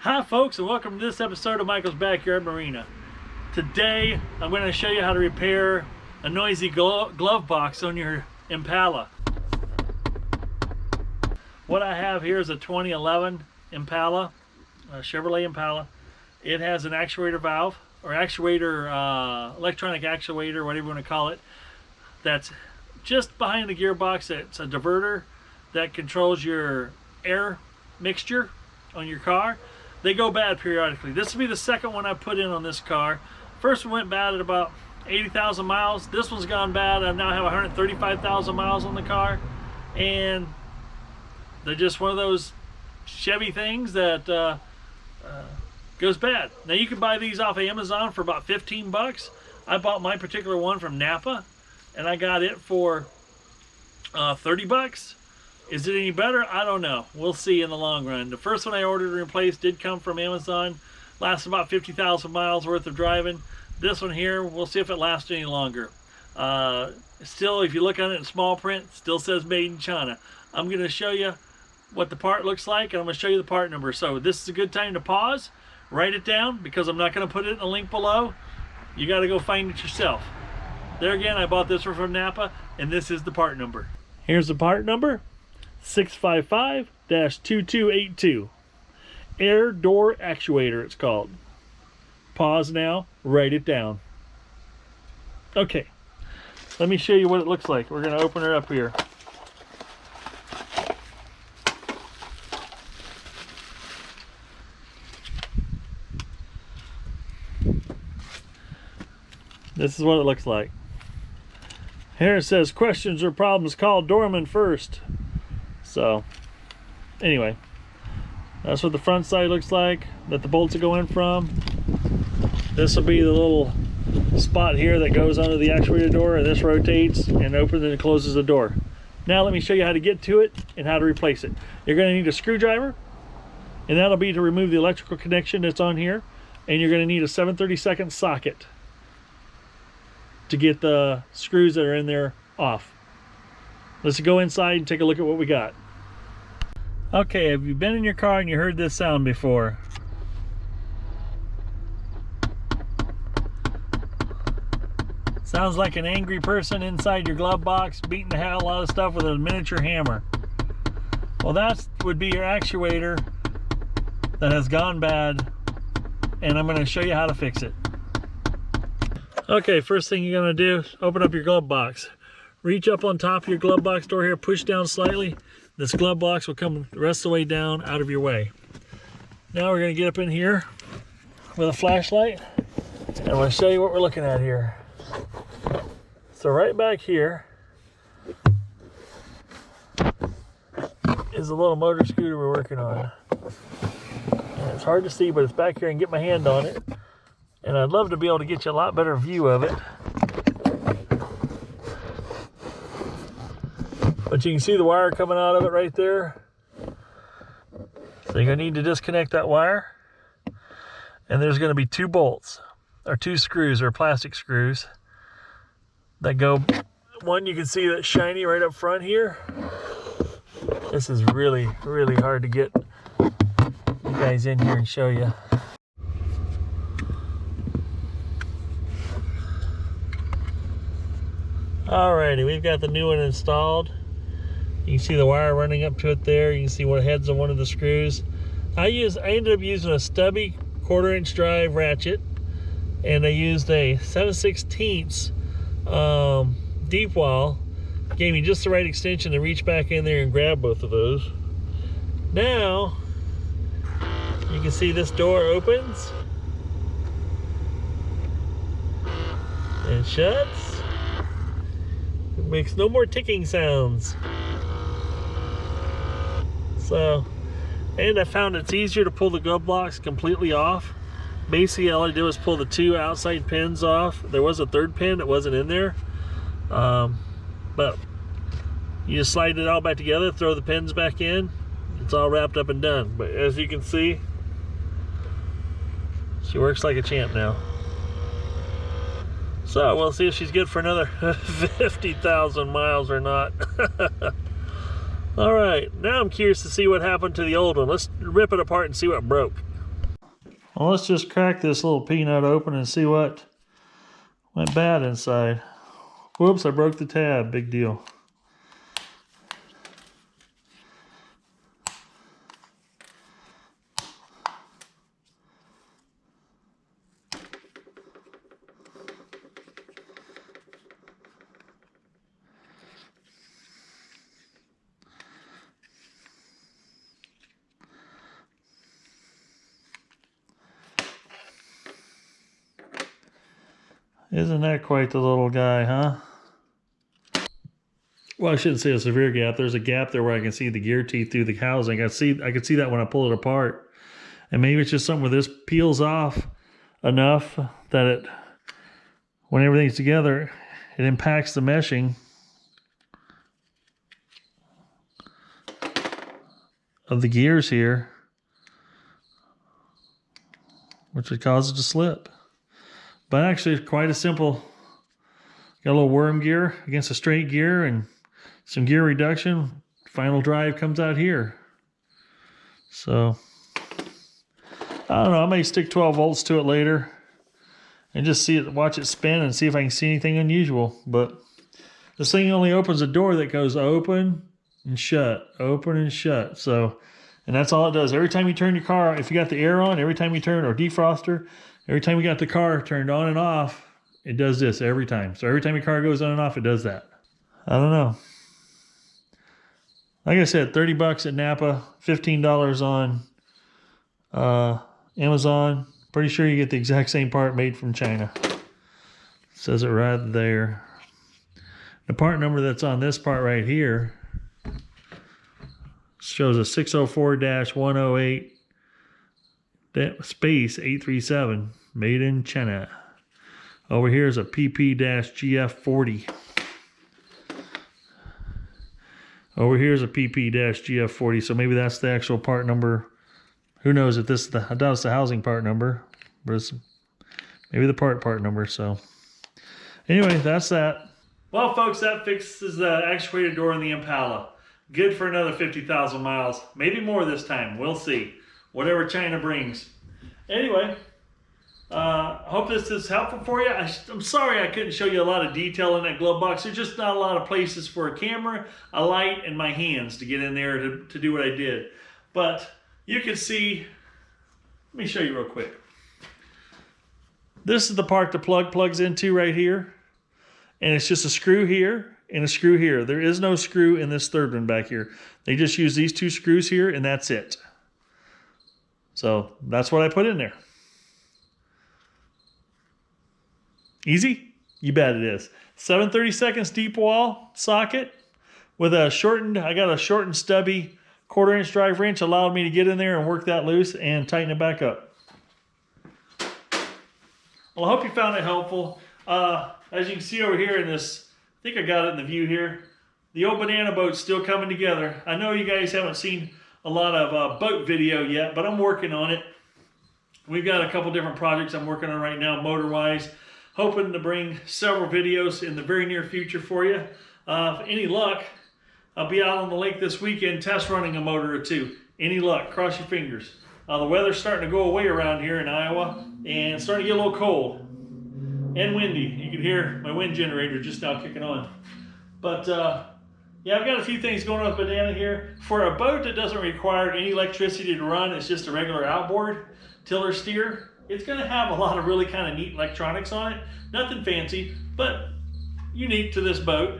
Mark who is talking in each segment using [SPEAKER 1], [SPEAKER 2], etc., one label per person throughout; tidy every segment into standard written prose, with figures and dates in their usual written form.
[SPEAKER 1] Hi folks, and welcome to this episode of Michael's Backyard Marina. Today I'm going to show you how to repair a noisy glove box on your Impala. What I have here is a 2011 Impala, a Chevrolet Impala. It has an actuator valve, or actuator, electronic actuator, whatever you want to call it, that's just behind the gearbox. It's a diverter that controls your air mixture on your car. They go bad periodically. This will be the second one I put in on this car. First one went bad at about 80,000 miles. This one's gone bad. I now have 135,000 miles on the car, and they're just one of those Chevy things that goes bad. Now you can buy these off of Amazon for about 15 bucks. I bought my particular one from Napa, and I got it for 30 bucks. Is it any better? I don't know. We'll see in the long run. The first one I ordered and replaced did come from Amazon. Lasts about 50,000 miles worth of driving. This one here, we'll see if it lasts any longer. Still, if you look on it in small print, still says made in China. I'm going to show you what the part looks like, and I'm going to show you the part number. So this is a good time to pause, write it down, because I'm not going to put it in the link below. You got to go find it yourself. There again, I bought this one from Napa, and this is the part number. Here's the part number. 655-2282. Air door actuator, it's called. Pause now, write it down. Okay, let me show you what it looks like. We're going to open her up here. This is what it looks like. Here it says, questions or problems, call Dorman first. So, anyway, that's what the front side looks like, that the bolts are going from. This will be the little spot here that goes under the actuator door, and this rotates and opens and closes the door. Now let me show you how to get to it and how to replace it. You're going to need a screwdriver, and that'll be to remove the electrical connection that's on here, and you're going to need a 7/32 socket to get the screws that are in there off. Let's go inside and take a look at what we got. Okay, have you been in your car and you heard this sound before? Sounds like an angry person inside your glove box beating the hell out of stuff with a miniature hammer. Well, that would be your actuator that has gone bad, and I'm going to show you how to fix it. Okay, first thing you're going to do is open up your glove box. Reach up on top of your glove box door here, push down slightly. This glove box will come the rest of the way down out of your way. Now we're going to get up in here with a flashlight, and I'm going to show you what we're looking at here. So right back here is a little motor scooter we're working on. And it's hard to see, but it's back here and get my hand on it. And I'd love to be able to get you a lot better view of it. But you can see the wire coming out of it right there. So you're going to need to disconnect that wire. And there's going to be two bolts, or two screws, or plastic screws that go. One you can see that's shiny right up front here. This is really, really hard to get you guys in here and show you. Alrighty, we've got the new one installed. You can see the wire running up to it there. You can see what heads on one of the screws. I ended up using a stubby 1/4-inch drive ratchet, and I used a 7/16 deep wall. Gave me just the right extension to reach back in there and grab both of those. Now you can see this door opens and shuts. It makes no more ticking sounds. So, and I found it's easier to pull the glove box completely off. Basically, all I did was pull the two outside pins off. There was a third pin that wasn't in there. But you just slide it all back together, throw the pins back in. It's all wrapped up and done. But as you can see, she works like a champ now. So we'll see if she's good for another 50,000 miles or not. All right, now I'm curious to see what happened to the old one. Let's rip it apart and see what broke. Well, let's just crack this little peanut open and see what went bad inside. Whoops, I broke the tab. Big deal. Isn't that quite the little guy, huh? Well, I shouldn't say a severe gap. There's a gap there where I can see the gear teeth through the housing. I can see that when I pull it apart. And maybe it's just something where this peels off enough that it, when everything's together, it impacts the meshing of the gears here, which would cause it to slip. But actually, it's quite a simple. Got a little worm gear against a straight gear and some gear reduction. Final drive comes out here. So, I don't know. I may stick 12 volts to it later and just see it, watch it spin and see if I can see anything unusual. But this thing only opens a door that goes open and shut, open and shut. So, and that's all it does. Every time you turn your car, if you got the air on, every time you turn, or defroster, every time you got the car turned on and off, it does this every time. So every time your car goes on and off, it does that. I don't know. Like I said, 30 bucks at Napa, $15 on Amazon. Pretty sure you get the exact same part made from China. It says it right there. The part number that's on this part right here shows a 604-108 space 837, made in China. Over here is a PP-GF40. Over here is a PP-GF40, so maybe that's the actual part number. Who knows if this is I doubt it's the housing part number, but it's maybe the part number. So anyway, that's that. Well, folks, that fixes the actuator door in the Impala. Good for another 50,000 miles, maybe more this time. We'll see. Whatever China brings. Anyway, hope this is helpful for you. I'm sorry I couldn't show you a lot of detail in that glove box. There's just not a lot of places for a camera, a light, and my hands to get in there to do what I did. But you can see, let me show you real quick. This is the part the plug plugs into right here. And it's just a screw here and a screw here. There is no screw in this third one back here. They just use these two screws here and that's it. So that's what I put in there. Easy? You bet it is. 7/32 deep wall socket with a shortened, I got a shortened stubby 1/4-inch drive wrench, allowed me to get in there and work that loose and tighten it back up. Well, I hope you found it helpful. As you can see over here in this, I think I got it in the view here, the old banana boat's still coming together. I know you guys haven't seen a lot of boat video yet, but I'm working on it. We've got a couple different projects I'm working on right now, motor-wise. Hoping to bring several videos in the very near future for you. Any luck, I'll be out on the lake this weekend test running a motor or two. Any luck, cross your fingers. The weather's starting to go away around here in Iowa and it's starting to get a little cold and windy. You can hear my wind generator just now kicking on. But yeah, I've got a few things going on with Banana here. For a boat that doesn't require any electricity to run, it's just a regular outboard tiller steer. It's going to have a lot of really kind of neat electronics on it. Nothing fancy, but unique to this boat.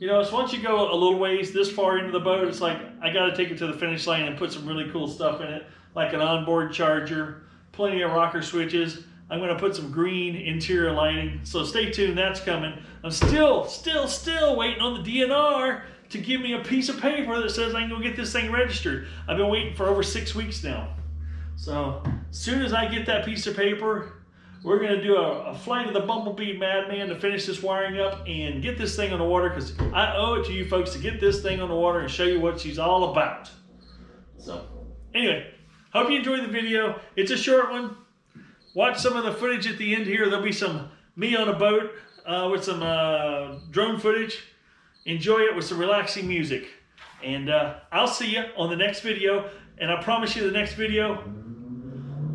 [SPEAKER 1] You know, so once you go a little ways this far into the boat, it's like I got to take it to the finish line and put some really cool stuff in it, like an onboard charger, plenty of rocker switches. I'm going to put some green interior lighting. So stay tuned, that's coming. I'm still waiting on the DNR to give me a piece of paper that says I can go get this thing registered. I've been waiting for over 6 weeks now. So as soon as I get that piece of paper, we're going to do a flight of the Bumblebee Madman to finish this wiring up and get this thing on the water, because I owe it to you folks to get this thing on the water and show you what she's all about. So anyway, hope you enjoyed the video. It's a short one. Watch some of the footage at the end here. There'll be some me on a boat with some drone footage. Enjoy it with some relaxing music. And I'll see you on the next video. And I promise you the next video,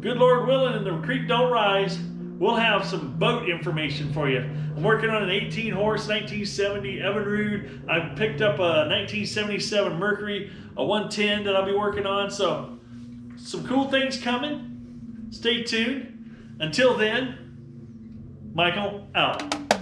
[SPEAKER 1] good Lord willing and the creek don't rise, we'll have some boat information for you. I'm working on an 18 horse 1970 Evinrude. I picked up a 1977 Mercury, a 110 that I'll be working on. So some cool things coming. Stay tuned. Until then, Michael out.